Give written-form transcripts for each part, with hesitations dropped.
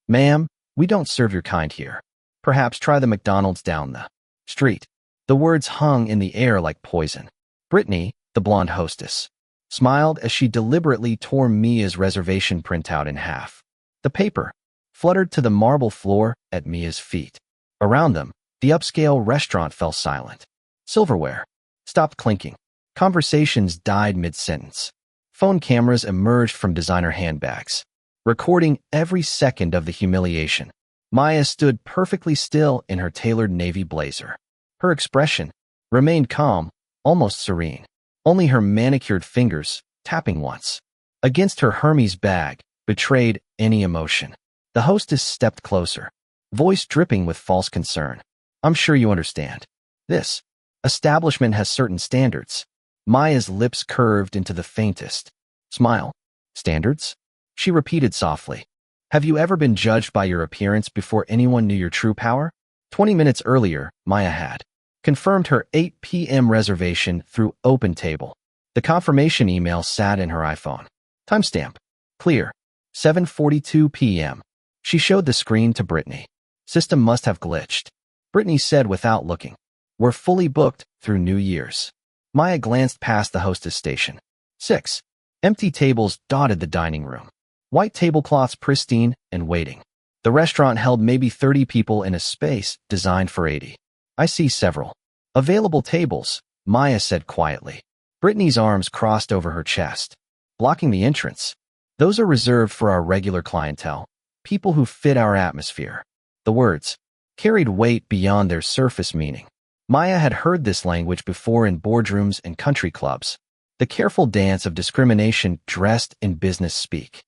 Ma'am, we don't serve your kind here. Perhaps try the McDonald's down the street. The words hung in the air like poison. Brittany, the blonde hostess, smiled as she deliberately tore Mia's reservation printout in half. The paper fluttered to the marble floor at Mia's feet. Around them, the upscale restaurant fell silent. Silverware stopped clinking. Conversations died mid-sentence. Phone cameras emerged from designer handbags, recording every second of the humiliation. Maya stood perfectly still in her tailored navy blazer. Her expression remained calm, almost serene. Only her manicured fingers, tapping once against her Hermes bag, betrayed any emotion. The hostess stepped closer, voice dripping with false concern. I'm sure you understand. This establishment has certain standards. Maya's lips curved into the faintest smile. Standards? She repeated softly. Have you ever been judged by your appearance before anyone knew your true power? 20 minutes earlier, Maya had confirmed her 8 p.m. reservation through OpenTable. The confirmation email sat in her iPhone. Timestamp. Clear. 7:42 p.m. She showed the screen to Brittany. System must have glitched. Brittany said without looking. We're fully booked through New Year's. Maya glanced past the hostess station. 6. Empty tables dotted the dining room. White tablecloths pristine and waiting. The restaurant held maybe 30 people in a space designed for 80. I see several available tables, Maya said quietly. Brittany's arms crossed over her chest, blocking the entrance. Those are reserved for our regular clientele, people who fit our atmosphere. The words carried weight beyond their surface meaning. Maya had heard this language before in boardrooms and country clubs. The careful dance of discrimination dressed in business speak.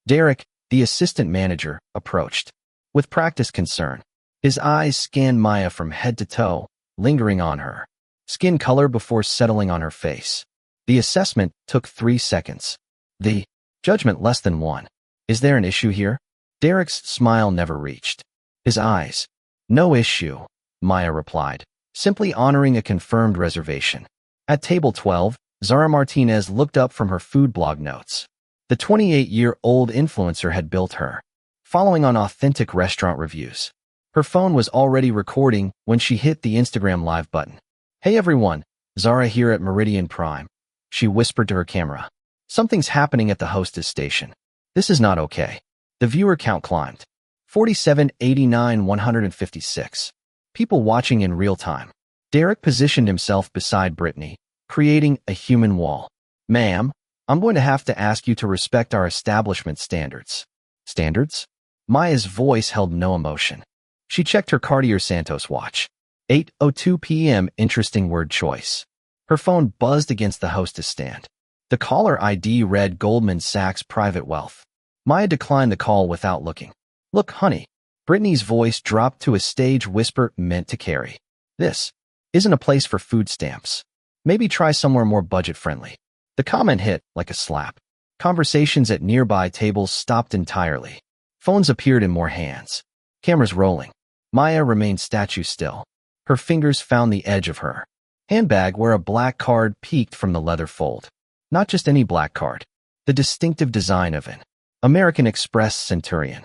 Derek, the assistant manager, approached. With practiced concern, his eyes scanned Maya from head to toe, lingering on her skin color before settling on her face. The assessment took 3 seconds. The judgment less than 1. Is there an issue here? Derek's smile never reached his eyes. No issue, Maya replied, simply honoring a confirmed reservation. At table 12, Zara Martinez looked up from her food blog notes. The 28-year-old influencer had built her, following on authentic restaurant reviews. Her phone was already recording when she hit the Instagram Live button. Hey everyone, Zara here at Meridian Prime. She whispered to her camera. Something's happening at the hostess station. This is not okay. The viewer count climbed. 47, 89, 156. People watching in real time. Derek positioned himself beside Brittany, creating a human wall. Ma'am, I'm going to have to ask you to respect our establishment standards. Standards? Maya's voice held no emotion. She checked her Cartier Santos watch. 8:02 p.m. Interesting word choice. Her phone buzzed against the hostess stand. The caller ID read Goldman Sachs Private Wealth. Maya declined the call without looking. Look, honey. Brittany's voice dropped to a stage whisper meant to carry. This isn't a place for food stamps. Maybe try somewhere more budget-friendly. The comment hit like a slap. Conversations at nearby tables stopped entirely. Phones appeared in more hands. Cameras rolling. Maya remained statue still. Her fingers found the edge of her handbag where a black card peeked from the leather fold. Not just any black card. The distinctive design of an American Express Centurion.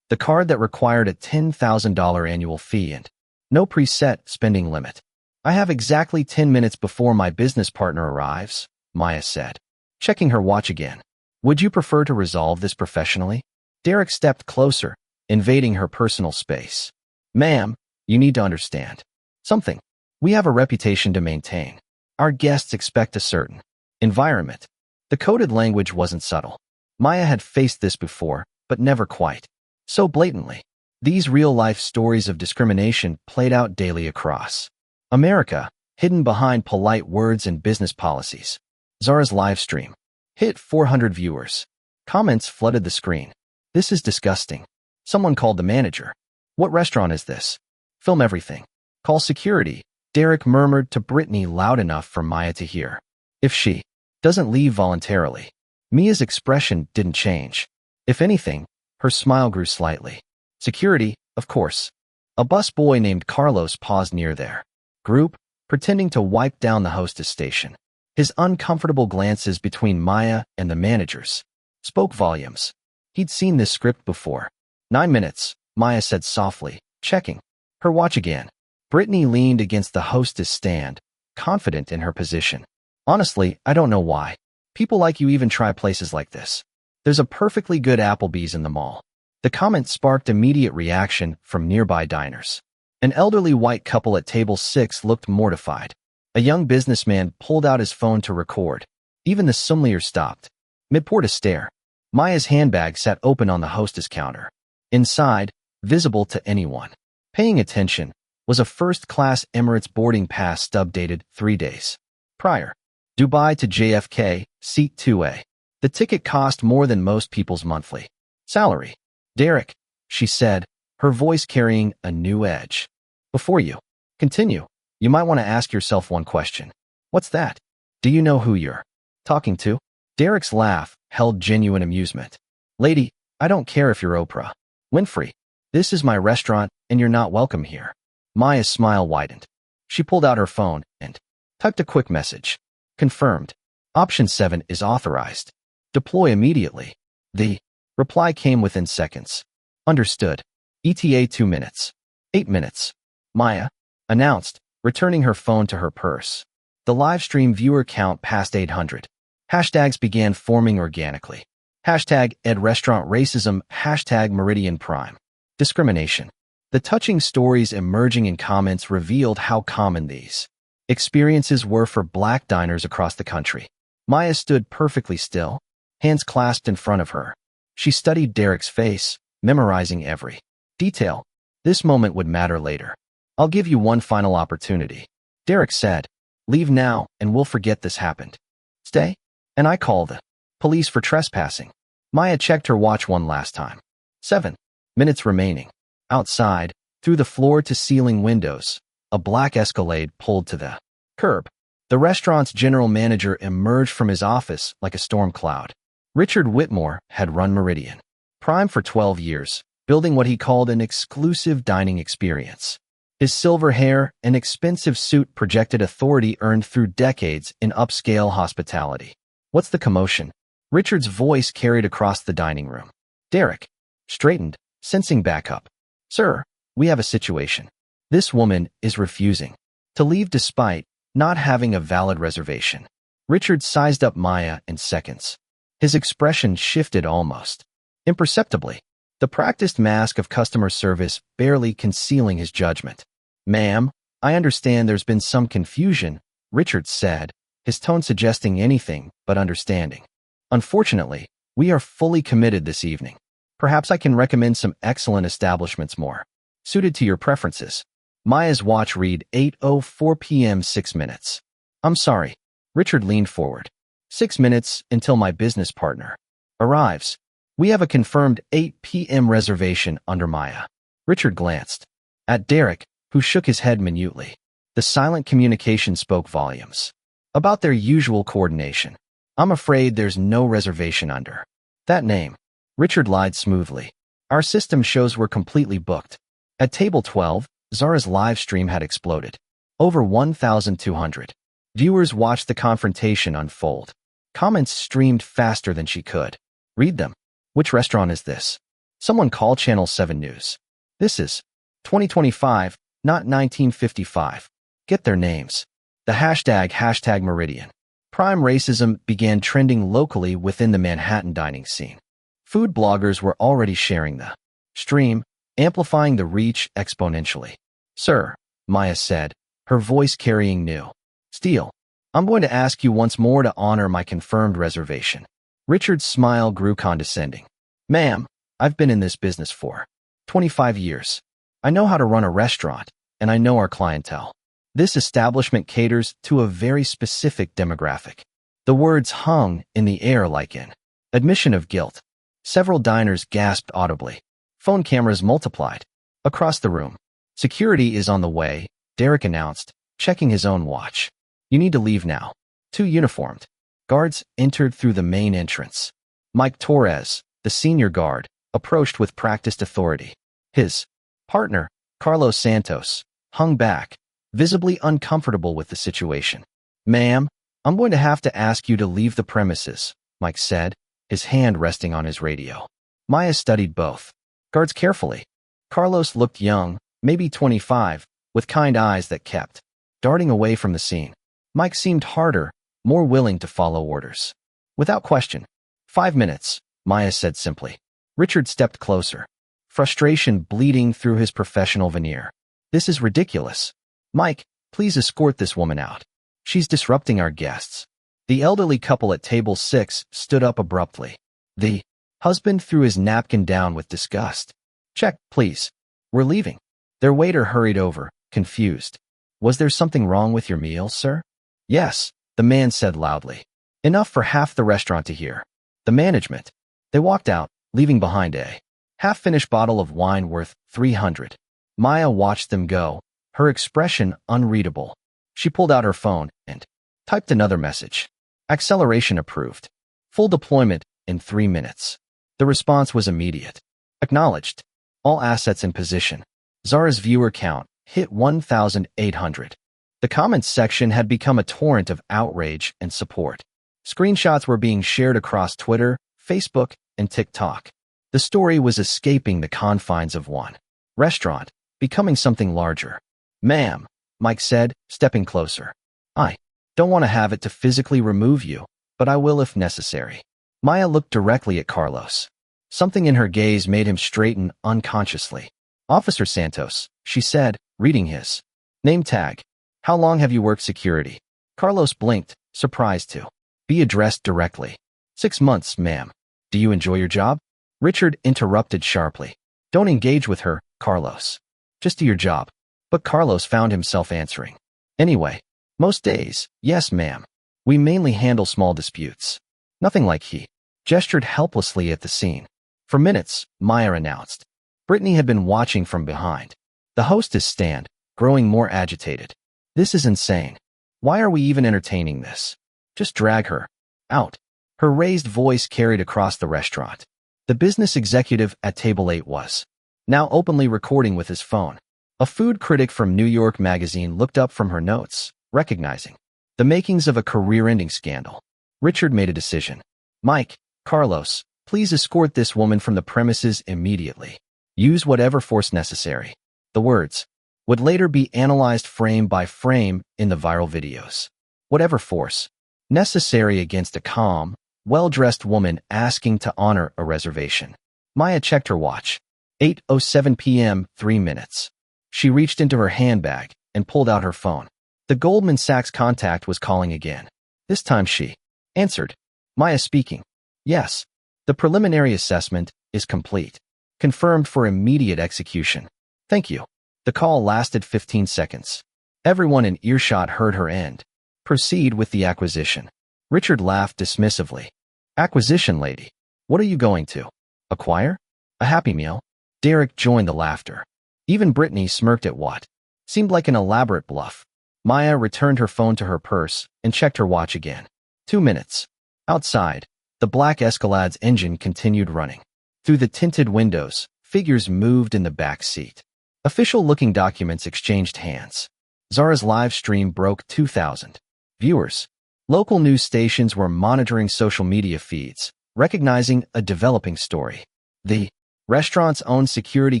The card that required a $10,000 annual fee and no preset spending limit. I have exactly 10 minutes before my business partner arrives, Maya said, checking her watch again. Would you prefer to resolve this professionally? Derek stepped closer, invading her personal space. Ma'am, you need to understand something. We have a reputation to maintain. Our guests expect a certain environment. The coded language wasn't subtle. Maya had faced this before, but never quite so blatantly. These real-life stories of discrimination played out daily across America, hidden behind polite words and business policies. Zara's live stream hit 400 viewers. Comments flooded the screen. This is disgusting. Someone called the manager. What restaurant is this? Film everything. Call security. Derek murmured to Brittany loud enough for Maya to hear. If she doesn't leave voluntarily. Mia's expression didn't change. If anything, her smile grew slightly. Security, of course. A busboy named Carlos paused near their group, pretending to wipe down the hostess station. His uncomfortable glances between Maya and the managers spoke volumes. He'd seen this script before. 9 minutes, Maya said softly, checking her watch again. Brittany leaned against the hostess stand, confident in her position. Honestly, I don't know why. People like you even try places like this. There's a perfectly good Applebee's in the mall. The comment sparked immediate reaction from nearby diners. An elderly white couple at table 6 looked mortified. A young businessman pulled out his phone to record. Even the sommelier stopped. Mid-pour to stare. Maya's handbag sat open on the hostess counter. Inside, visible to anyone paying attention, was a first-class Emirates boarding pass stub dated 3 days prior. Dubai to JFK, seat 2A. The ticket cost more than most people's monthly salary. Derek, she said, her voice carrying a new edge. Before you continue, you might want to ask yourself one question. What's that? Do you know who you're talking to? Derek's laugh held genuine amusement. Lady, I don't care if you're Oprah Winfrey. This is my restaurant, and you're not welcome here. Maya's smile widened. She pulled out her phone and typed a quick message. Confirmed. Option 7 is authorized. Deploy immediately. The reply came within seconds. Understood. ETA 2 minutes. 8 minutes. Maya announced, returning her phone to her purse. The livestream viewer count passed 800. Hashtags began forming organically. Hashtag #EdRestaurant Racism, hashtag Meridian Prime. Discrimination. The touching stories emerging in comments revealed how common these experiences were for Black diners across the country. Maya stood perfectly still, hands clasped in front of her. She studied Derek's face, memorizing every detail. This moment would matter later. I'll give you one final opportunity. Derek said, leave now and we'll forget this happened. Stay? And I call the police for trespassing. Maya checked her watch one last time. 7 minutes remaining. Outside, through the floor-to-ceiling windows, a black Escalade pulled to the curb. The restaurant's general manager emerged from his office like a storm cloud. Richard Whitmore had run Meridian Prime for 12 years, building what he called an exclusive dining experience. His silver hair and expensive suit projected authority earned through decades in upscale hospitality. What's the commotion? Richard's voice carried across the dining room. Derek straightened, sensing backup. Sir, we have a situation. This woman is refusing to leave despite not having a valid reservation. Richard sized up Maya in seconds. His expression shifted almost imperceptibly, the practiced mask of customer service barely concealing his judgment. Ma'am, I understand there's been some confusion, Richard said, his tone suggesting anything but understanding. Unfortunately, we are fully committed this evening. Perhaps I can recommend some excellent establishments more suited to your preferences. Maya's watch read 8:04 p.m. 6 minutes. I'm sorry. Richard leaned forward. 6 minutes until my business partner arrives. We have a confirmed 8 p.m. reservation under Maya. Richard glanced at Derek, who shook his head minutely. The silent communication spoke volumes about their usual coordination. I'm afraid there's no reservation under that name. Richard lied smoothly. Our system shows we're completely booked. At table 12, Zara's live stream had exploded. Over 1,200 viewers watched the confrontation unfold. Comments streamed faster than she could read them. Which restaurant is this? Someone call Channel 7 News. This is 2025, not 1955. Get their names. The hashtag Meridian Prime racism began trending locally within the Manhattan dining scene. Food bloggers were already sharing the stream, amplifying the reach exponentially. Sir, Maya said, her voice carrying new steel. I'm going to ask you once more to honor my confirmed reservation. Richard's smile grew condescending. Ma'am, I've been in this business for 25 years. I know how to run a restaurant, and I know our clientele. This establishment caters to a very specific demographic. The words hung in the air like an admission of guilt. Several diners gasped audibly. Phone cameras multiplied across the room. Security is on the way, Derek announced, checking his own watch. You need to leave now. 2 uniformed guards entered through the main entrance. Mike Torres, the senior guard, approached with practiced authority. His partner, Carlos Santos, hung back, visibly uncomfortable with the situation. Ma'am, I'm going to have to ask you to leave the premises, Mike said, his hand resting on his radio. Maya studied both Guards carefully. Carlos looked young, maybe 25, with kind eyes that kept darting away from the scene. Mike seemed harder, more willing to follow orders. Without question. 5 minutes, Maya said simply. Richard stepped closer, frustration bleeding through his professional veneer. This is ridiculous. Mike, please escort this woman out. She's disrupting our guests. The elderly couple at table 6 stood up abruptly. The husband threw his napkin down with disgust. Check, please. We're leaving. Their waiter hurried over, confused. Was there something wrong with your meal, sir? Yes, the man said loudly. Enough for half the restaurant to hear. The management. They walked out, leaving behind a half-finished bottle of wine worth $300. Maya watched them go, her expression unreadable. She pulled out her phone and typed another message. Acceleration approved. Full deployment in 3 minutes. The response was immediate. Acknowledged. All assets in position. Zara's viewer count hit 1,800. The comments section had become a torrent of outrage and support. Screenshots were being shared across Twitter, Facebook, and TikTok. The story was escaping the confines of one restaurant, becoming something larger. Ma'am, Mike said, stepping closer. I don't want to have it to physically remove you, but I will if necessary. Maya looked directly at Carlos. Something in her gaze made him straighten unconsciously. Officer Santos, she said, reading his name tag. How long have you worked security? Carlos blinked, surprised to be addressed directly. 6 months, ma'am. Do you enjoy your job? Richard interrupted sharply. Don't engage with her, Carlos. Just do your job. But Carlos found himself answering. Anyway, most days, yes, ma'am. We mainly handle small disputes. Nothing like he gestured helplessly at the scene. For minutes, Maya announced. Brittany had been watching from behind. The hostess stand, growing more agitated. This is insane. Why are we even entertaining this? Just drag her out. Her raised voice carried across the restaurant. The business executive at table 8 was now openly recording with his phone. A food critic from New York Magazine looked up from her notes, recognizing the makings of a career-ending scandal. Richard made a decision. Mike, Carlos, please escort this woman from the premises immediately. Use whatever force necessary. The words would later be analyzed frame by frame in the viral videos. Whatever force necessary against a calm, well-dressed woman asking to honor a reservation. Maya checked her watch. 8:07 p.m., 3 minutes. She reached into her handbag and pulled out her phone. The Goldman Sachs contact was calling again. This time she answered. Maya speaking. Yes. The preliminary assessment is complete. Confirmed for immediate execution. Thank you. The call lasted 15 seconds. Everyone in earshot heard her end. Proceed with the acquisition. Richard laughed dismissively. Acquisition, lady. What are you going to acquire? A Happy Meal? Derek joined the laughter. Even Brittany smirked at what seemed like an elaborate bluff. Maya returned her phone to her purse and checked her watch again. 2 minutes. Outside, the black Escalade's engine continued running. Through the tinted windows, figures moved in the back seat. Official-looking documents exchanged hands. Zara's live stream broke 2,000 viewers. Local news stations were monitoring social media feeds, recognizing a developing story. The restaurant's own security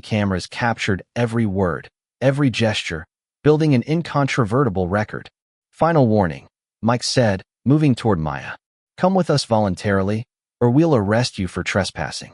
cameras captured every word, every gesture, building an incontrovertible record. Final warning, Mike said, moving toward Maya. Come with us voluntarily, or we'll arrest you for trespassing.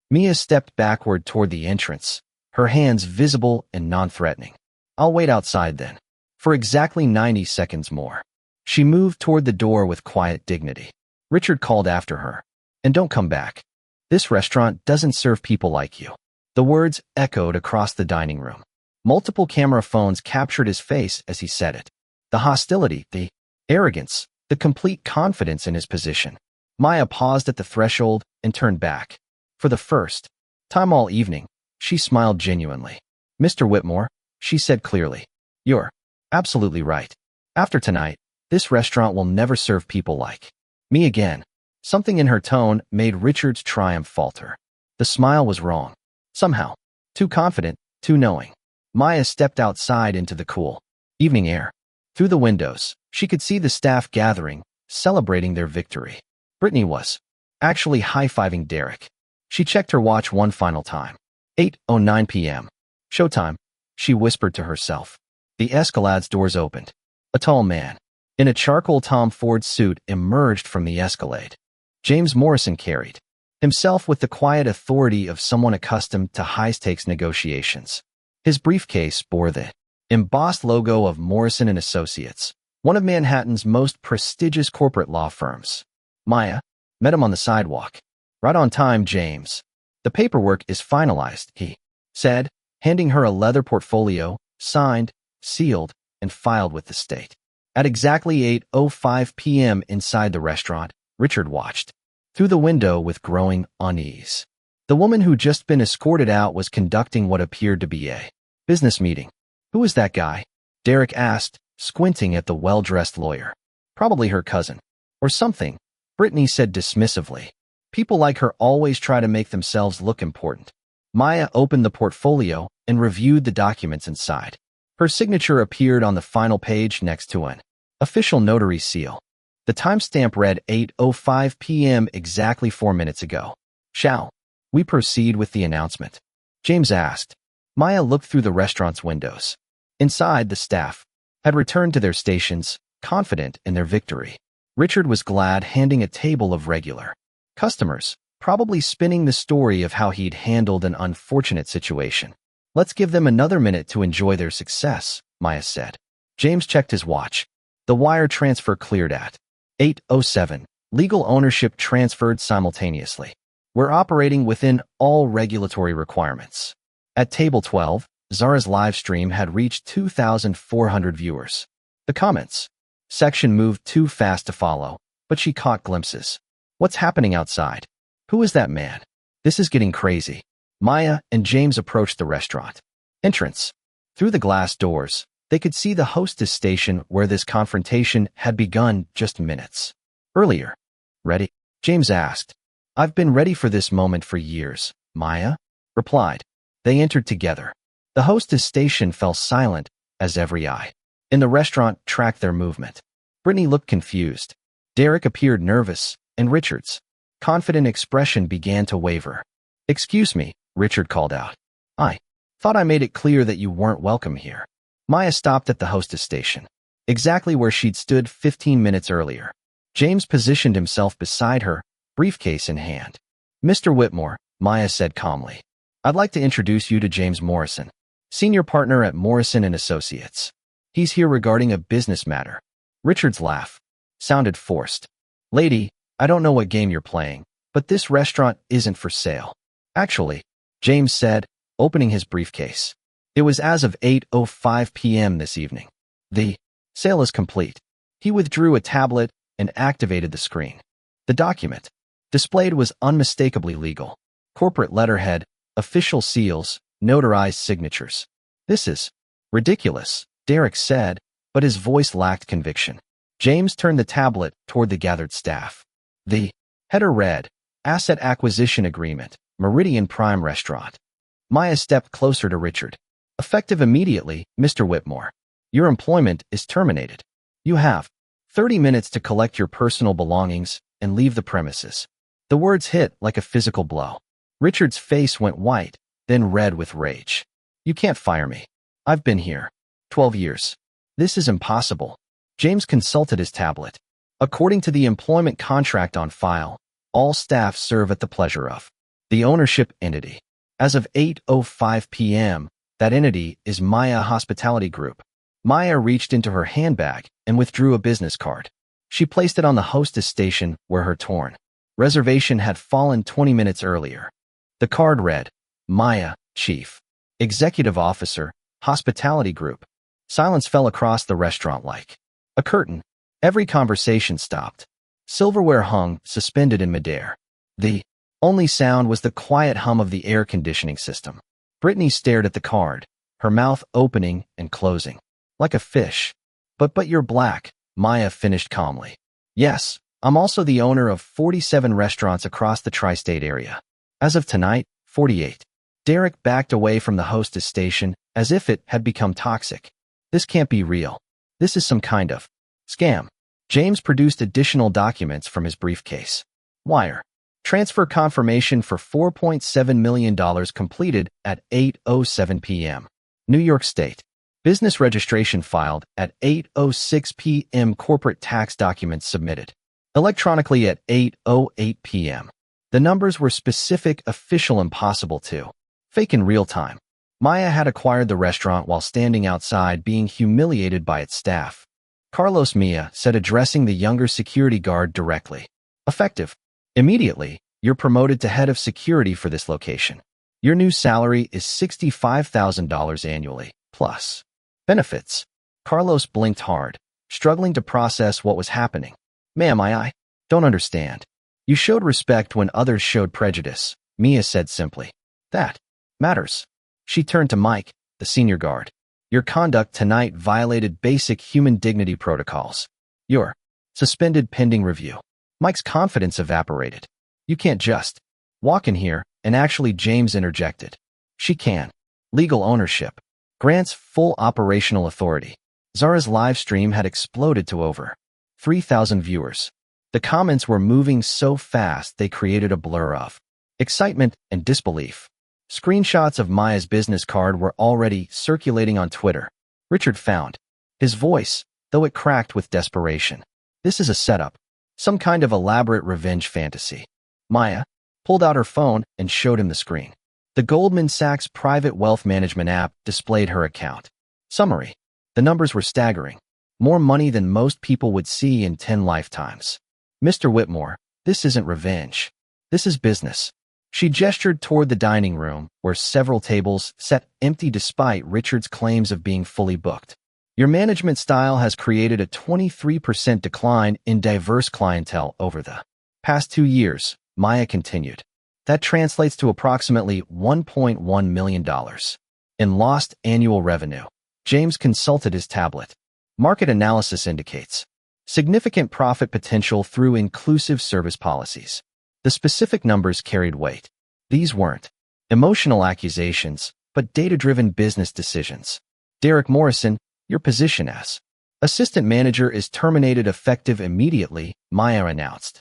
Mia stepped backward toward the entrance, her hands visible and non-threatening. I'll wait outside then. For exactly 90 seconds more. She moved toward the door with quiet dignity. Richard called after her. And don't come back. This restaurant doesn't serve people like you. The words echoed across the dining room. Multiple camera phones captured his face as he said it. The hostility, the arrogance, the complete confidence in his position. Maya paused at the threshold and turned back. For the first time all evening, she smiled genuinely. Mr. Whitmore, she said clearly. You're absolutely right. After tonight, this restaurant will never serve people like me again. Something in her tone made Richard's triumph falter. The smile was wrong. Somehow. Too confident, too knowing. Maya stepped outside into the cool evening air. Through the windows, she could see the staff gathering, celebrating their victory. Brittany was actually high-fiving Derek. She checked her watch one final time. 8:09 p.m. Showtime, she whispered to herself. The Escalade's doors opened. A tall man, in a charcoal Tom Ford suit, emerged from the Escalade. James Morrison carried himself with the quiet authority of someone accustomed to high-stakes negotiations. His briefcase bore the embossed logo of Morrison and Associates, one of Manhattan's most prestigious corporate law firms. Maya met him on the sidewalk. Right on time, James. The paperwork is finalized, he said, handing her a leather portfolio, signed, sealed, and filed with the state. At exactly 8:05 p.m. inside the restaurant, Richard watched through the window with growing unease. The woman who'd just been escorted out was conducting what appeared to be a business meeting. Who is that guy? Derek asked, squinting at the well-dressed lawyer. Probably her cousin. Or something, Brittany said dismissively. People like her always try to make themselves look important. Maya opened the portfolio and reviewed the documents inside. Her signature appeared on the final page next to an official notary seal. The timestamp read 8:05 p.m. exactly 4 minutes ago. Shall we proceed with the announcement? James asked. Maya looked through the restaurant's windows. Inside, the staff had returned to their stations, confident in their victory. Richard was glad, handing a table of regular customers, probably spinning the story of how he'd handled an unfortunate situation. Let's give them another minute to enjoy their success, Maya said. James checked his watch. The wire transfer cleared at 8:07. Legal ownership transferred simultaneously. We're operating within all regulatory requirements. At table 12, Zara's live stream had reached 2,400 viewers. The comments section moved too fast to follow, but she caught glimpses. What's happening outside? Who is that man? This is getting crazy. Maya and James approached the restaurant entrance. Through the glass doors, they could see the hostess station where this confrontation had begun just minutes earlier. Ready? James asked. I've been ready for this moment for years, Maya replied. They entered together. The hostess station fell silent as every eye in the restaurant tracked their movement. Brittany looked confused. Derek appeared nervous, and Richard's confident expression began to waver. Excuse me, Richard called out. I thought I made it clear that you weren't welcome here. Maya stopped at the hostess station, exactly where she'd stood 15 minutes earlier. James positioned himself beside her, briefcase in hand. Mr. Whitmore, Maya said calmly. I'd like to introduce you to James Morrison, senior partner at Morrison and Associates. He's here regarding a business matter. Richard's laugh sounded forced. Lady, I don't know what game you're playing, but this restaurant isn't for sale. Actually, James said, opening his briefcase. It was as of 8:05 p.m. this evening. The sale is complete. He withdrew a tablet and activated the screen. The document displayed was unmistakably legal. Corporate letterhead, official seals, notarized signatures. This is ridiculous, Derek said, but his voice lacked conviction. James turned the tablet toward the gathered staff. The header read, Asset Acquisition Agreement, Meridian Prime Restaurant. Maya stepped closer to Richard. Effective immediately, Mr. Whitmore. Your employment is terminated. You have 30 minutes to collect your personal belongings and leave the premises. The words hit like a physical blow. Richard's face went white, then red with rage. You can't fire me. I've been here 12 years. This is impossible. James consulted his tablet. According to the employment contract on file, all staff serve at the pleasure of the ownership entity. As of 8:05 p.m., that entity is Maya Hospitality Group. Maya reached into her handbag and withdrew a business card. She placed it on the hostess station where her torn reservation had fallen 20 minutes earlier. The card read, Maya, Chief Executive Officer, Hospitality Group. Silence fell across the restaurant like a curtain. Every conversation stopped. Silverware hung, suspended in midair. The only sound was the quiet hum of the air conditioning system. Brittany stared at the card, her mouth opening and closing, like a fish. But you're black, Maya finished calmly. Yes, I'm also the owner of 47 restaurants across the tri-state area. As of tonight, 48. Derek backed away from the hostess station as if it had become toxic. This can't be real. This is some kind of scam. James produced additional documents from his briefcase. Wire Transfer confirmation for $4.7 million completed at 8:07 p.m. New York State. Business registration filed at 8:06 p.m. Corporate tax documents submitted electronically at 8:08 p.m. The numbers were specific, official, impossible to fake in real time. Maya had acquired the restaurant while standing outside being humiliated by its staff. Carlos, Mia said, addressing the younger security guard directly. Effective immediately, you're promoted to head of security for this location. Your new salary is $65,000 annually, plus benefits. Carlos blinked hard, struggling to process what was happening. Ma'am, I don't understand. You showed respect when others showed prejudice, Mia said simply. That matters. She turned to Mike, the senior guard. Your conduct tonight violated basic human dignity protocols. You're suspended pending review. Mike's confidence evaporated. You can't just walk in here, and actually, James interjected. She can. Legal ownership grants full operational authority. Zara's live stream had exploded to over 3,000 viewers. The comments were moving so fast they created a blur of excitement and disbelief. Screenshots of Maya's business card were already circulating on Twitter. Richard found his voice, though it cracked with desperation. This is a setup. Some kind of elaborate revenge fantasy. Maya pulled out her phone and showed him the screen. The Goldman Sachs private wealth management app displayed her account. Summary. The numbers were staggering. More money than most people would see in 10 lifetimes. Mr. Whitmore, this isn't revenge. This is business. She gestured toward the dining room, where several tables sat empty despite Richard's claims of being fully booked. Your management style has created a 23% decline in diverse clientele over the past 2 years, Maya continued. That translates to approximately $1.1 million in lost annual revenue. James consulted his tablet. Market analysis indicates significant profit potential through inclusive service policies. The specific numbers carried weight. These weren't emotional accusations, but data-driven business decisions. Derek Morrison, your position as assistant manager is terminated effective immediately, Maya announced.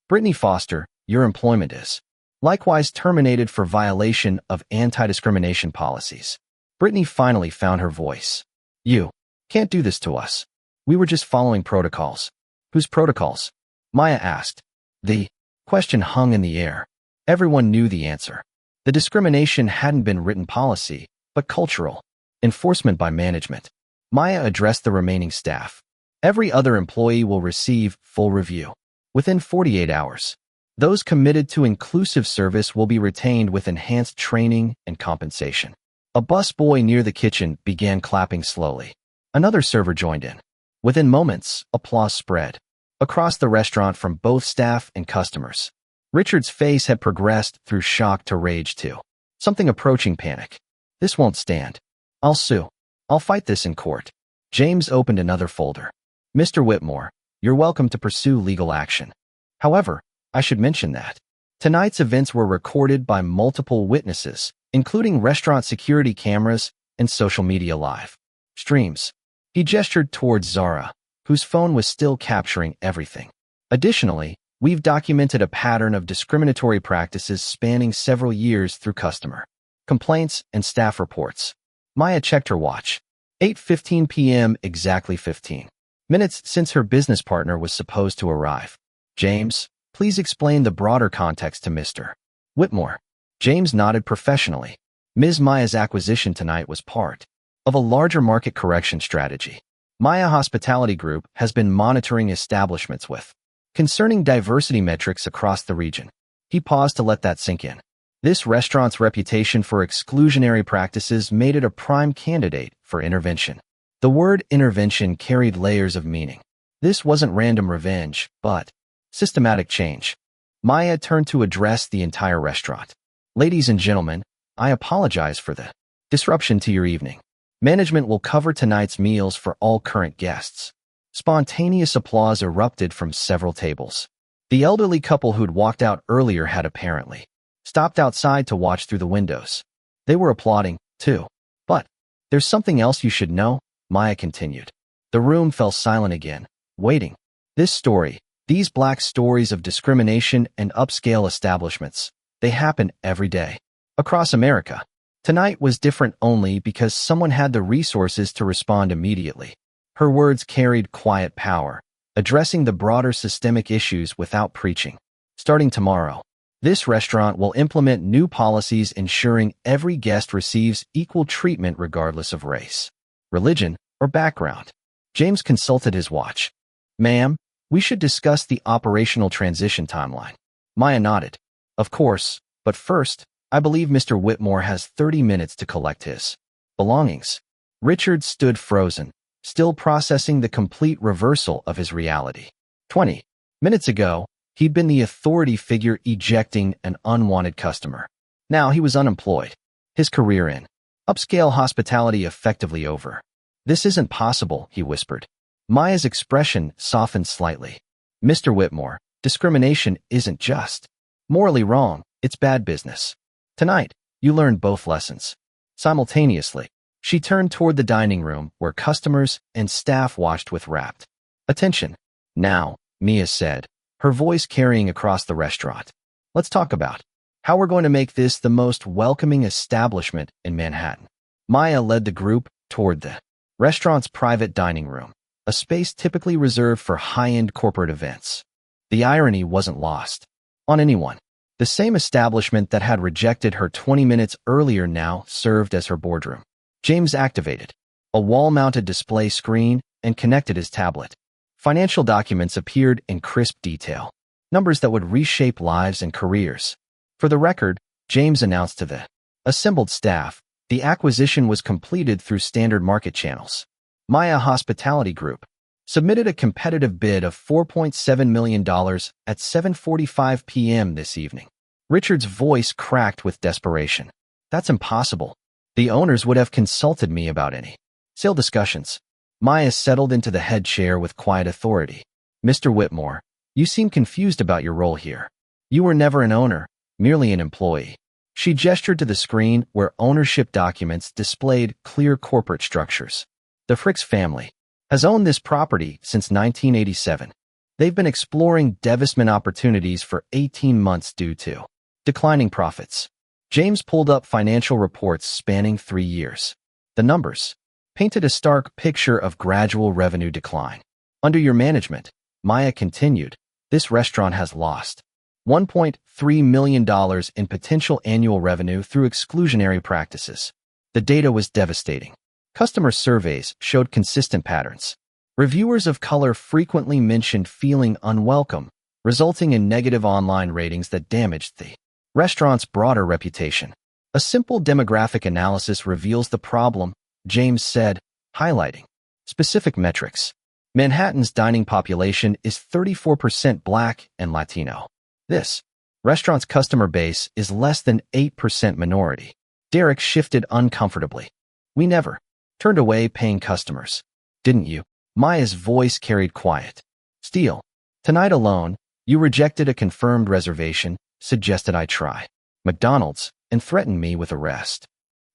Brittany Foster, your employment is likewise terminated for violation of anti-discrimination policies. Brittany finally found her voice. You can't do this to us. We were just following protocols. Whose protocols? Maya asked. The question hung in the air. Everyone knew the answer. The discrimination hadn't been written policy, but cultural enforcement by management. Maya addressed the remaining staff. Every other employee will receive full review within 48 hours. Those committed to inclusive service will be retained with enhanced training and compensation. A busboy near the kitchen began clapping slowly. Another server joined in. Within moments, applause spread across the restaurant from both staff and customers. Richard's face had progressed through shock to rage to something approaching panic. This won't stand. I'll sue. I'll fight this in court. James opened another folder. Mr. Whitmore, you're welcome to pursue legal action. However, I should mention that tonight's events were recorded by multiple witnesses, including restaurant security cameras and social media live streams. He gestured towards Zara, whose phone was still capturing everything. Additionally, we've documented a pattern of discriminatory practices spanning several years through customer complaints and staff reports. Maya checked her watch. 8:15 p.m. exactly 15 minutes since her business partner was supposed to arrive. James, please explain the broader context to Mr. Whitmore. James nodded professionally. Ms. Maya's acquisition tonight was part of a larger market correction strategy. Maya Hospitality Group has been monitoring establishments with concerning diversity metrics across the region. He paused to let that sink in. This restaurant's reputation for exclusionary practices made it a prime candidate for intervention. The word intervention carried layers of meaning. This wasn't random revenge, but systematic change. Maya turned to address the entire restaurant. Ladies and gentlemen, I apologize for the disruption to your evening. Management will cover tonight's meals for all current guests. Spontaneous applause erupted from several tables. The elderly couple who'd walked out earlier had apparently stopped outside to watch through the windows. They were applauding, too. But there's something else you should know, Maya continued. The room fell silent again, waiting. This story, These black stories of discrimination and upscale establishments, they happen every day. Across America. Tonight was different only because someone had the resources to respond immediately. Her words carried quiet power, addressing the broader systemic issues without preaching. Starting tomorrow, this restaurant will implement new policies ensuring every guest receives equal treatment regardless of race, religion, or background. James consulted his watch. Ma'am, we should discuss the operational transition timeline. Maya nodded. Of course, but first, I believe Mr. Whitmore has 30 minutes to collect his belongings. Richard stood frozen, still processing the complete reversal of his reality. 20 minutes ago, he'd been the authority figure ejecting an unwanted customer. Now he was unemployed. His career in upscale hospitality effectively over. This isn't possible, he whispered. Maya's expression softened slightly. Mr. Whitmore, discrimination isn't just morally wrong, it's bad business. Tonight, you learned both lessons. Simultaneously, she turned toward the dining room where customers and staff watched with rapt attention. Now, Mia said, her voice carrying across the restaurant. Let's talk about how we're going to make this the most welcoming establishment in Manhattan. Maya led the group toward the restaurant's private dining room, a space typically reserved for high-end corporate events. The irony wasn't lost on anyone. The same establishment that had rejected her 20 minutes earlier now served as her boardroom. James activated a wall-mounted display screen and connected his tablet. Financial documents appeared in crisp detail, numbers that would reshape lives and careers. For the record, James announced to the assembled staff, the acquisition was completed through standard market channels. Maya Hospitality Group submitted a competitive bid of $4.7 million at 7:45 p.m. this evening. Richard's voice cracked with desperation. That's impossible. The owners would have consulted me about any sale discussions. Maya settled into the head chair with quiet authority. Mr. Whitmore, you seem confused about your role here. You were never an owner, merely an employee. She gestured to the screen where ownership documents displayed clear corporate structures. The Fricks family has owned this property since 1987. They've been exploring divestment opportunities for 18 months due to declining profits. James pulled up financial reports spanning 3 years. The numbers painted a stark picture of gradual revenue decline. Under your management, Maya continued, this restaurant has lost $1.3 million in potential annual revenue through exclusionary practices. The data was devastating. Customer surveys showed consistent patterns. Reviewers of color frequently mentioned feeling unwelcome, resulting in negative online ratings that damaged the restaurant's broader reputation. A simple demographic analysis reveals the problem, James said, highlighting specific metrics. Manhattan's dining population is 34% Black and Latino. This restaurant's customer base is less than 8% minority. Derek shifted uncomfortably. We never turned away paying customers, didn't you? Maya's voice carried quiet. Steele, tonight alone, you rejected a confirmed reservation, suggested I try McDonald's, and threatened me with arrest.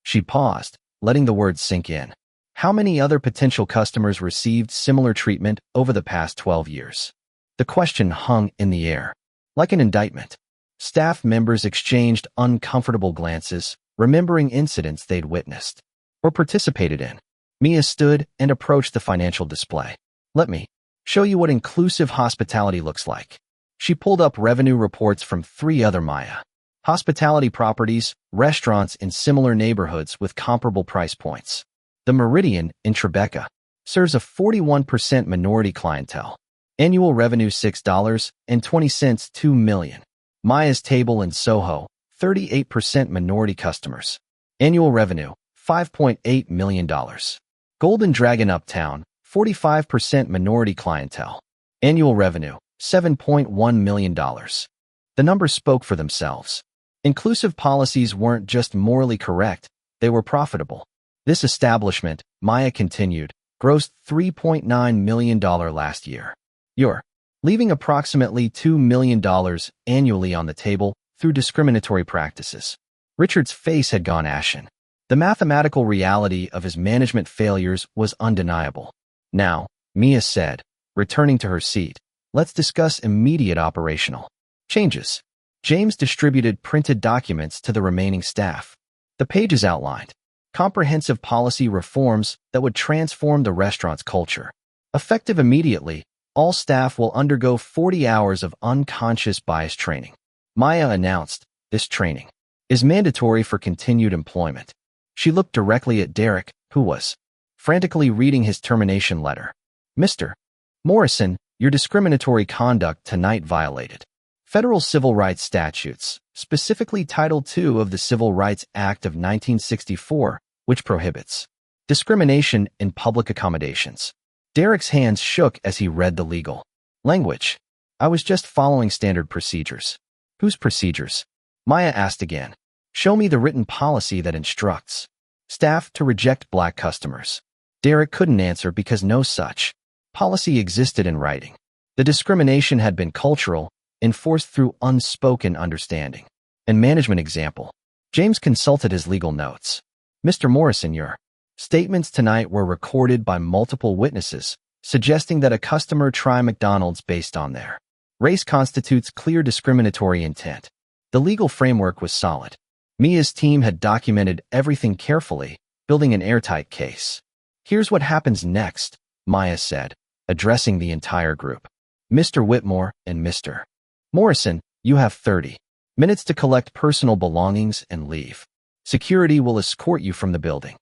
She paused, letting the words sink in. How many other potential customers received similar treatment over the past 12 years? The question hung in the air, like an indictment. Staff members exchanged uncomfortable glances, remembering incidents they'd witnessed or participated in. Mia stood and approached the financial display. Let me show you what inclusive hospitality looks like. She pulled up revenue reports from 3 other Maya hospitality properties, restaurants in similar neighborhoods with comparable price points. The Meridian in Tribeca serves a 41% minority clientele. Annual revenue $6.20 $2 million. Maya's Table in Soho, 38% minority customers. Annual revenue $5.8 million. Golden Dragon Uptown, 45% minority clientele. Annual revenue $7.1 million. The numbers spoke for themselves. Inclusive policies weren't just morally correct, they were profitable. This establishment, Maya continued, grossed $3.9 million last year. You're leaving approximately $2 million annually on the table through discriminatory practices. Richard's face had gone ashen. The mathematical reality of his management failures was undeniable. Now, Mia said, returning to her seat, Let's discuss immediate operational changes. James distributed printed documents to the remaining staff. The pages outlined comprehensive policy reforms that would transform the restaurant's culture. Effective immediately, all staff will undergo 40 hours of unconscious bias training. Maya announced, this training is mandatory for continued employment. She looked directly at Derek, who was frantically reading his termination letter. Mr. Morrison, your discriminatory conduct tonight violated federal civil rights statutes, specifically Title II of the Civil Rights Act of 1964, which prohibits discrimination in public accommodations. Derek's hands shook as he read the legal language. I was just following standard procedures. Whose procedures? Maya asked again. Show me the written policy that instructs staff to reject black customers. Derek couldn't answer because no such policy existed in writing. The discrimination had been cultural, enforced through unspoken understanding. In management example, James consulted his legal notes. Mr. Morrison, your statements tonight were recorded by multiple witnesses, suggesting that a customer try McDonald's based on their race constitutes clear discriminatory intent. The legal framework was solid. Mia's team had documented everything carefully, building an airtight case. Here's what happens next, Maya said, addressing the entire group. Mr. Whitmore and Mr. Morrison, you have 30 minutes to collect personal belongings and leave. Security will escort you from the building.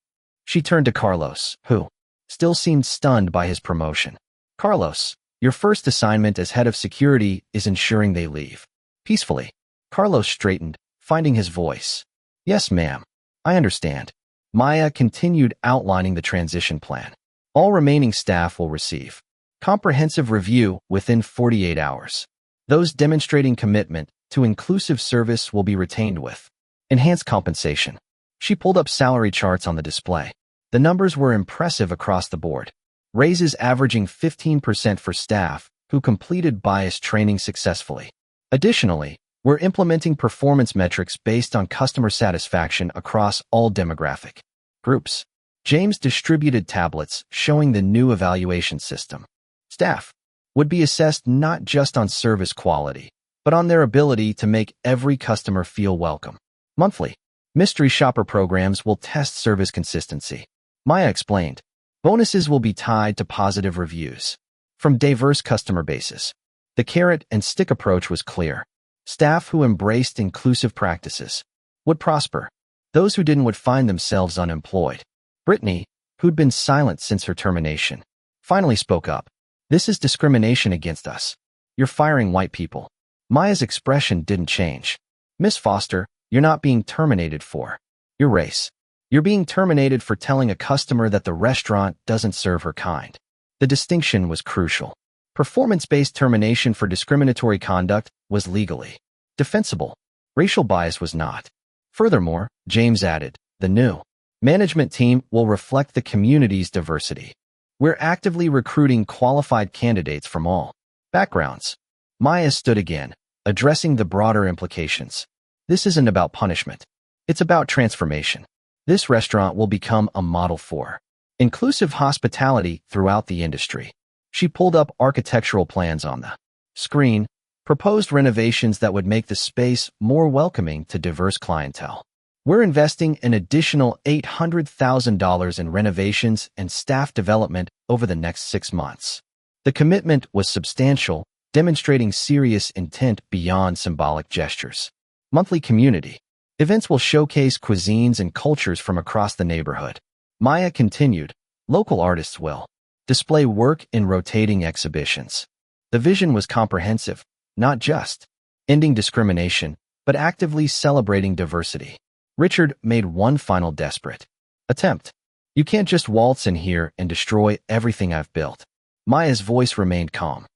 She turned to Carlos, who still seemed stunned by his promotion. Carlos, your first assignment as head of security is ensuring they leave peacefully. Carlos straightened, finding his voice. Yes, ma'am. I understand. Maya continued outlining the transition plan. All remaining staff will receive comprehensive review within 48 hours. Those demonstrating commitment to inclusive service will be retained with enhanced compensation. She pulled up salary charts on the display. The numbers were impressive across the board. Raises averaging 15% for staff who completed bias training successfully. Additionally, we're implementing performance metrics based on customer satisfaction across all demographic groups. James distributed tablets showing the new evaluation system. Staff would be assessed not just on service quality, but on their ability to make every customer feel welcome. Monthly mystery shopper programs will test service consistency. Maya explained, bonuses will be tied to positive reviews from diverse customer bases. The carrot and stick approach was clear. Staff who embraced inclusive practices would prosper. Those who didn't would find themselves unemployed. Brittany, who'd been silent since her termination, finally spoke up. This is discrimination against us. You're firing white people. Maya's expression didn't change. Miss Foster, you're not being terminated for your race. You're being terminated for telling a customer that the restaurant doesn't serve her kind. The distinction was crucial. Performance-based termination for discriminatory conduct was legally defensible. Racial bias was not. Furthermore, James added, the new management team will reflect the community's diversity. We're actively recruiting qualified candidates from all backgrounds. Maya stood again, addressing the broader implications. This isn't about punishment. It's about transformation. This restaurant will become a model for inclusive hospitality throughout the industry. She pulled up architectural plans on the screen, proposed renovations that would make the space more welcoming to diverse clientele. We're investing an additional $800,000 in renovations and staff development over the next 6 months. The commitment was substantial, demonstrating serious intent beyond symbolic gestures. Monthly community events will showcase cuisines and cultures from across the neighborhood. Maya continued, local artists will display work in rotating exhibitions. The vision was comprehensive, not just ending discrimination, but actively celebrating diversity. Richard made one final desperate attempt. You can't just waltz in here and destroy everything I've built. Maya's voice remained calm.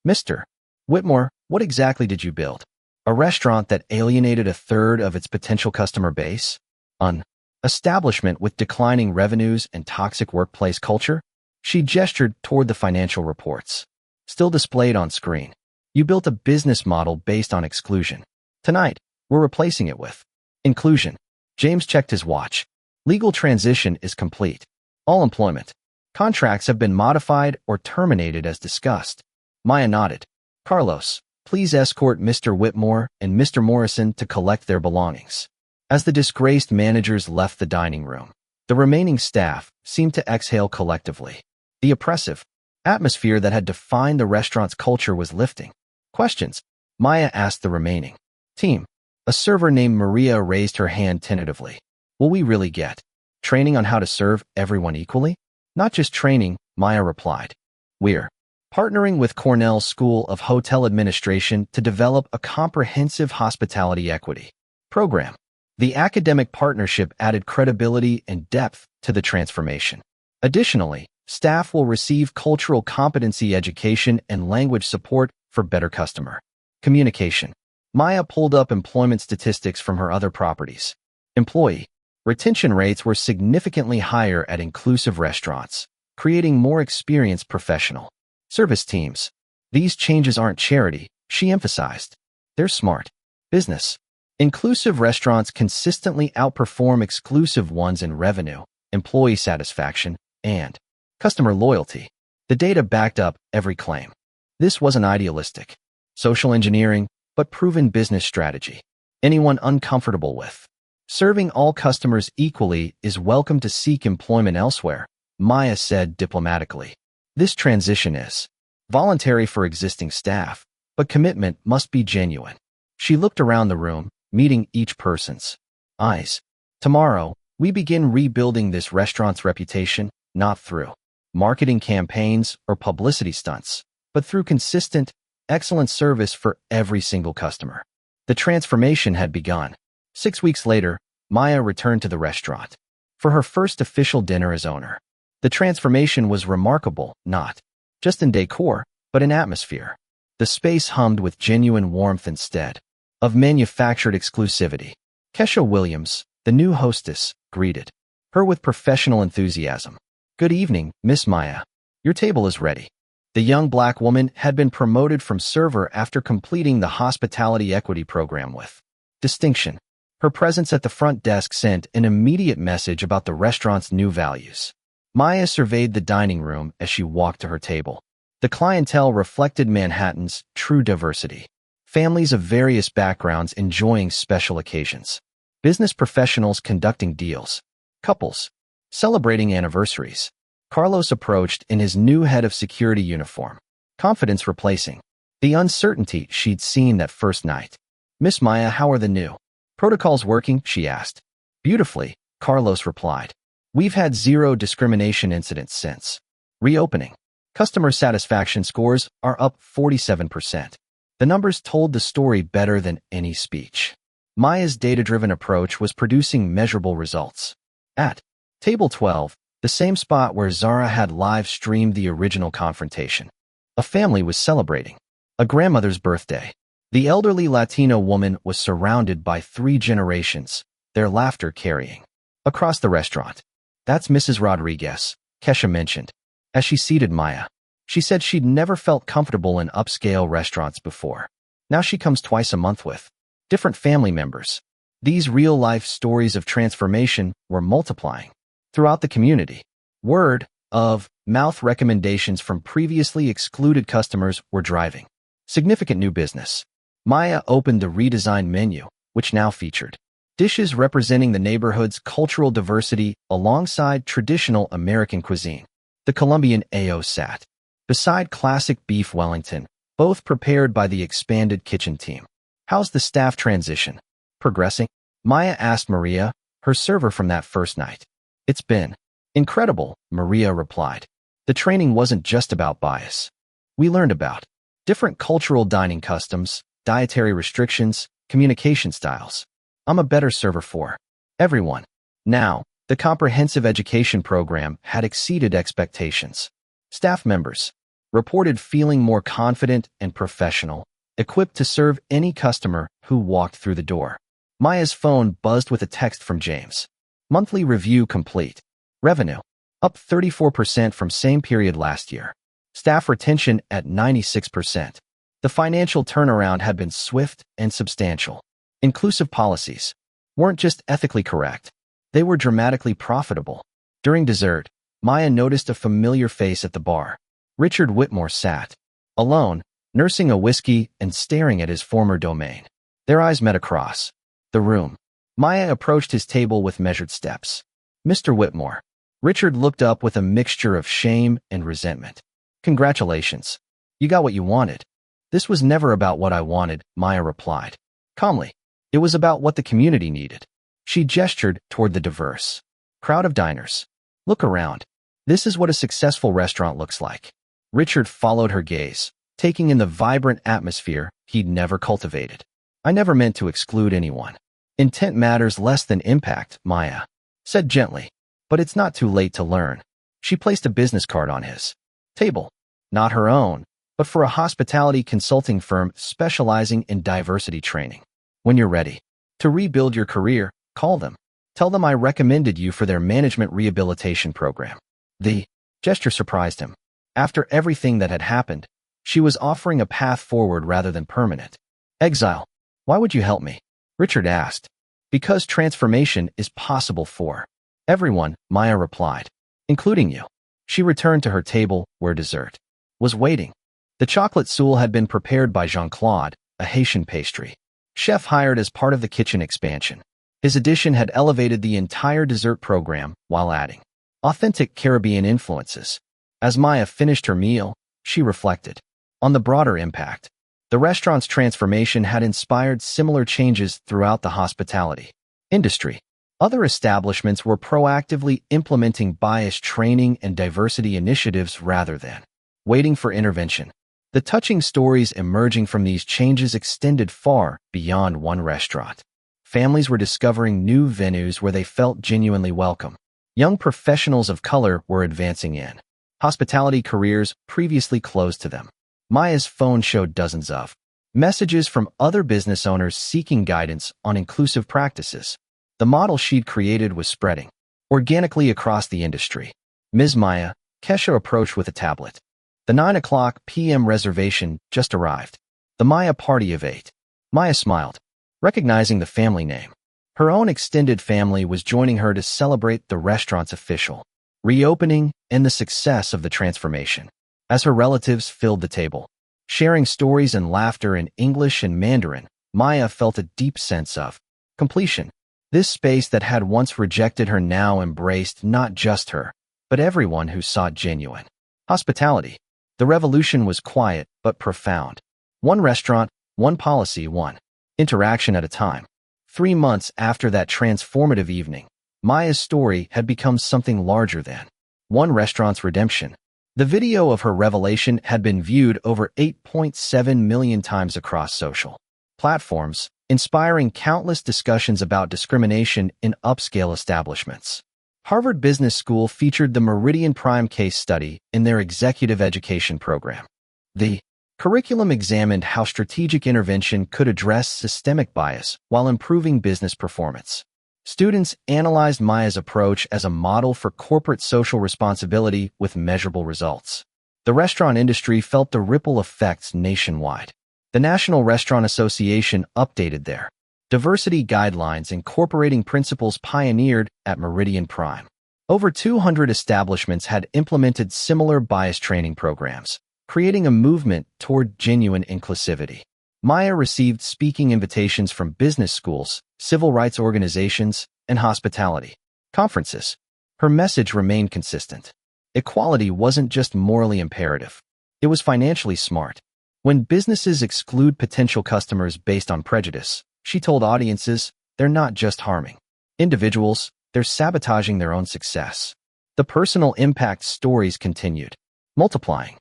Mr. Whitmore, what exactly did you build? A restaurant that alienated a third of its potential customer base? An establishment with declining revenues and toxic workplace culture? She gestured toward the financial reports, still displayed on screen. You built a business model based on exclusion. Tonight, we're replacing it with inclusion. James checked his watch. Legal transition is complete. All employment contracts have been modified or terminated as discussed. Maya nodded. Carlos, please escort Mr. Whitmore and Mr. Morrison to collect their belongings. As the disgraced managers left the dining room, the remaining staff seemed to exhale collectively. The oppressive atmosphere that had defined the restaurant's culture was lifting. Questions? Maya asked the remaining team. A server named Maria raised her hand tentatively. Will we really get training on how to serve everyone equally? Not just training, Maya replied. We're partnering with Cornell's School of Hotel Administration to develop a comprehensive hospitality equity program. The academic partnership added credibility and depth to the transformation. Additionally, staff will receive cultural competency education and language support for better customer communication. Maya pulled up employment statistics from her other properties. Employee retention rates were significantly higher at inclusive restaurants, creating more experienced professional service teams. These changes aren't charity, she emphasized. They're smart business. Inclusive restaurants consistently outperform exclusive ones in revenue, employee satisfaction, and customer loyalty. The data backed up every claim. This wasn't idealistic social engineering, but proven business strategy. Anyone uncomfortable with serving all customers equally is welcome to seek employment elsewhere, Maya said diplomatically. This transition is voluntary for existing staff, but commitment must be genuine. She looked around the room, meeting each person's eyes. Tomorrow, we begin rebuilding this restaurant's reputation, not through marketing campaigns or publicity stunts, but through consistent, excellent service for every single customer. The transformation had begun. 6 weeks later, Maya returned to the restaurant for her first official dinner as owner. The transformation was remarkable, not just in decor, but in atmosphere. The space hummed with genuine warmth instead of manufactured exclusivity. Kesha Williams, the new hostess, greeted her with professional enthusiasm. Good evening, Miss Maya. Your table is ready. The young black woman had been promoted from server after completing the hospitality equity program with distinction. Her presence at the front desk sent an immediate message about the restaurant's new values. Maya surveyed the dining room as she walked to her table. The clientele reflected Manhattan's true diversity. Families of various backgrounds enjoying special occasions. Business professionals conducting deals. Couples celebrating anniversaries. Carlos approached in his new head of security uniform, confidence replacing the uncertainty she'd seen that first night. Miss Maya, how are the new protocols working? She asked. Beautifully, Carlos replied. We've had zero discrimination incidents since reopening. Customer satisfaction scores are up 47%. The numbers told the story better than any speech. Maya's data-driven approach was producing measurable results. At Table 12, the same spot where Zara had live-streamed the original confrontation, a family was celebrating a grandmother's birthday. The elderly Latino woman was surrounded by 3 generations, their laughter carrying across the restaurant. That's Mrs. Rodriguez, Kesha mentioned, as she seated Maya. She said she'd never felt comfortable in upscale restaurants before. Now she comes twice a month with different family members. These real-life stories of transformation were multiplying throughout the community. Word of mouth recommendations from previously excluded customers were driving significant new business. Maya opened the redesigned menu, which now featured dishes representing the neighborhood's cultural diversity alongside traditional American cuisine. The Colombian AO sat beside classic beef Wellington, both prepared by the expanded kitchen team. How's the staff transition progressing? Maya asked Maria, her server from that first night. It's been incredible, Maria replied. The training wasn't just about bias. We learned about different cultural dining customs, dietary restrictions, communication styles. I'm a better server for everyone. Now, the comprehensive education program had exceeded expectations. Staff members reported feeling more confident and professional, equipped to serve any customer who walked through the door. Maya's phone buzzed with a text from James. Monthly review complete. Revenue up 34% from same period last year. Staff retention at 96%. The financial turnaround had been swift and substantial. Inclusive policies weren't just ethically correct. They were dramatically profitable. During dessert, Maya noticed a familiar face at the bar. Richard Whitmore sat alone, nursing a whiskey and staring at his former domain. Their eyes met across the room. Maya approached his table with measured steps. "Mr. Whitmore." Richard looked up with a mixture of shame and resentment. "Congratulations. You got what you wanted." "This was never about what I wanted," Maya replied calmly. "It was about what the community needed." She gestured toward the diverse crowd of diners. "Look around. This is what a successful restaurant looks like." Richard followed her gaze, taking in the vibrant atmosphere he'd never cultivated. "I never meant to exclude anyone. Intent matters less than impact," Maya said gently. "But it's not too late to learn." She placed a business card on his table. Not her own, but for a hospitality consulting firm specializing in diversity training. "When you're ready to rebuild your career, call them. Tell them I recommended you for their management rehabilitation program." The gesture surprised him. After everything that had happened, she was offering a path forward rather than permanent exile. "Why would you help me?" Richard asked. "Because transformation is possible for everyone," Maya replied, "including you." She returned to her table where dessert was waiting. The chocolate soule had been prepared by Jean-Claude, a Haitian pastry chef hired as part of the kitchen expansion. His addition had elevated the entire dessert program while adding authentic Caribbean influences. As Maya finished her meal, she reflected on the broader impact. The restaurant's transformation had inspired similar changes throughout the hospitality industry. Other establishments were proactively implementing bias training and diversity initiatives rather than waiting for intervention. The touching stories emerging from these changes extended far beyond one restaurant. Families were discovering new venues where they felt genuinely welcome. Young professionals of color were advancing in hospitality careers previously closed to them. Maya's phone showed dozens of messages from other business owners seeking guidance on inclusive practices. The model she'd created was spreading organically across the industry. "Ms. Maya," Kesha approached with a tablet. "The 9 p.m. reservation just arrived. The Maya party of 8. Maya smiled, recognizing the family name. Her own extended family was joining her to celebrate the restaurant's official reopening and the success of the transformation. As her relatives filled the table, sharing stories and laughter in English and Mandarin, Maya felt a deep sense of completion. This space that had once rejected her now embraced not just her, but everyone who sought genuine hospitality. The revolution was quiet but profound. One restaurant, one policy, one interaction at a time. 3 months after that transformative evening, Maya's story had become something larger than one restaurant's redemption. The video of her revelation had been viewed over 8.7 million times across social platforms, inspiring countless discussions about discrimination in upscale establishments. Harvard Business School featured the Meridian Prime case study in their executive education program. The curriculum examined how strategic intervention could address systemic bias while improving business performance. Students analyzed Maya's approach as a model for corporate social responsibility with measurable results. The restaurant industry felt the ripple effects nationwide. The National Restaurant Association updated their diversity guidelines incorporating principles pioneered at Meridian Prime. Over 200 establishments had implemented similar bias training programs, creating a movement toward genuine inclusivity. Maya received speaking invitations from business schools, civil rights organizations, and hospitality conferences. Her message remained consistent. Equality wasn't just morally imperative. It was financially smart. When businesses exclude potential customers based on prejudice, she told audiences, they're not just harming individuals, they're sabotaging their own success. The personal impact stories continued, multiplying.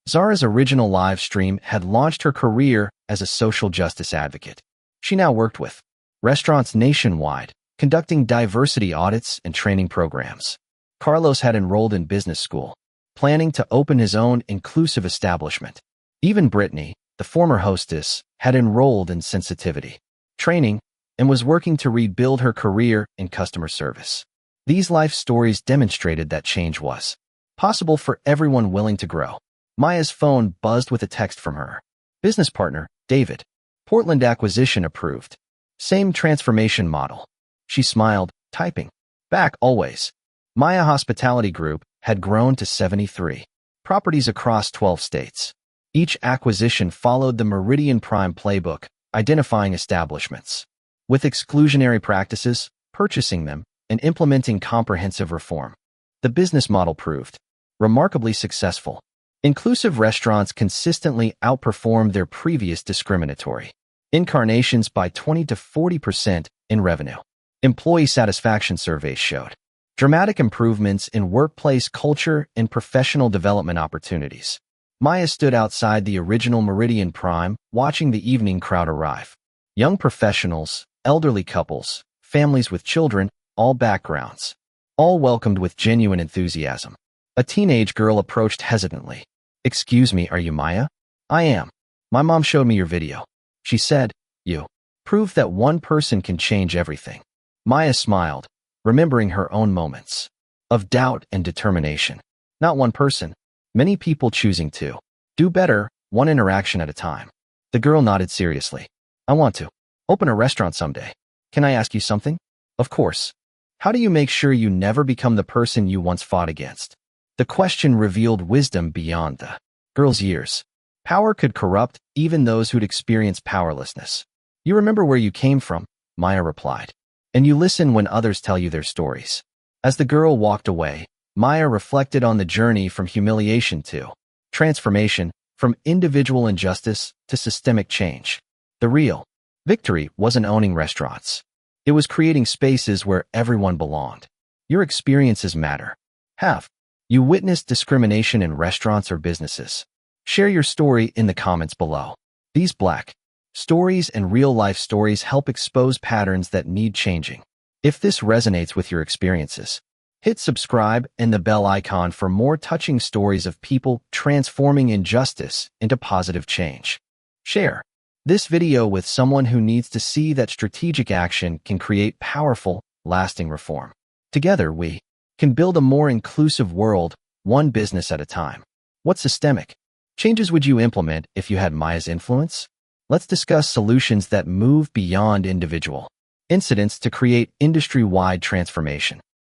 Zara's original live stream had launched her career as a social justice advocate. She now worked with restaurants nationwide, conducting diversity audits and training programs. Carlos had enrolled in business school, planning to open his own inclusive establishment. Even Brittany, the former hostess, had enrolled in sensitivity training and was working to rebuild her career in customer service. These life stories demonstrated that change was possible for everyone willing to grow. Maya's phone buzzed with a text from her business partner, David. Portland acquisition approved. Same transformation model. She smiled, typing back always. Maya Hospitality Group had grown to 73 properties across 12 states. Each acquisition followed the Meridian Prime playbook, identifying establishments with exclusionary practices, purchasing them, and implementing comprehensive reform. The business model proved remarkably successful. Inclusive restaurants consistently outperformed their previous discriminatory incarnations by 20 to 40% in revenue. Employee satisfaction surveys showed dramatic improvements in workplace culture and professional development opportunities. Maya stood outside the original Meridian Prime, watching the evening crowd arrive. Young professionals, elderly couples, families with children, all backgrounds, all welcomed with genuine enthusiasm. A teenage girl approached hesitantly. "Excuse me, are you Maya?" "I am. My mom showed me your video. She said, you prove that one person can change everything." Maya smiled, remembering her own moments of doubt and determination. Not one person, many people choosing to do better, one interaction at a time. The girl nodded seriously. "I want to open a restaurant someday. Can I ask you something?" "Of course. How do you make sure you never become the person you once fought against?" The question revealed wisdom beyond the girl's years. Power could corrupt even those who'd experienced powerlessness. "You remember where you came from," Maya replied, "and you listen when others tell you their stories." As the girl walked away, Maya reflected on the journey from humiliation to transformation, from individual injustice to systemic change. The real victory wasn't owning restaurants. It was creating spaces where everyone belonged. Your experiences matter. Have you witnessed discrimination in restaurants or businesses? Share your story in the comments below. These Black stories and real-life stories help expose patterns that need changing. If this resonates with your experiences, hit subscribe and the bell icon for more touching stories of people transforming injustice into positive change. Share this video with someone who needs to see that strategic action can create powerful, lasting reform. Together, we can build a more inclusive world, one business at a time. What systemic changes would you implement if you had Maya's influence? Let's discuss solutions that move beyond individual incidents to create industry-wide transformation.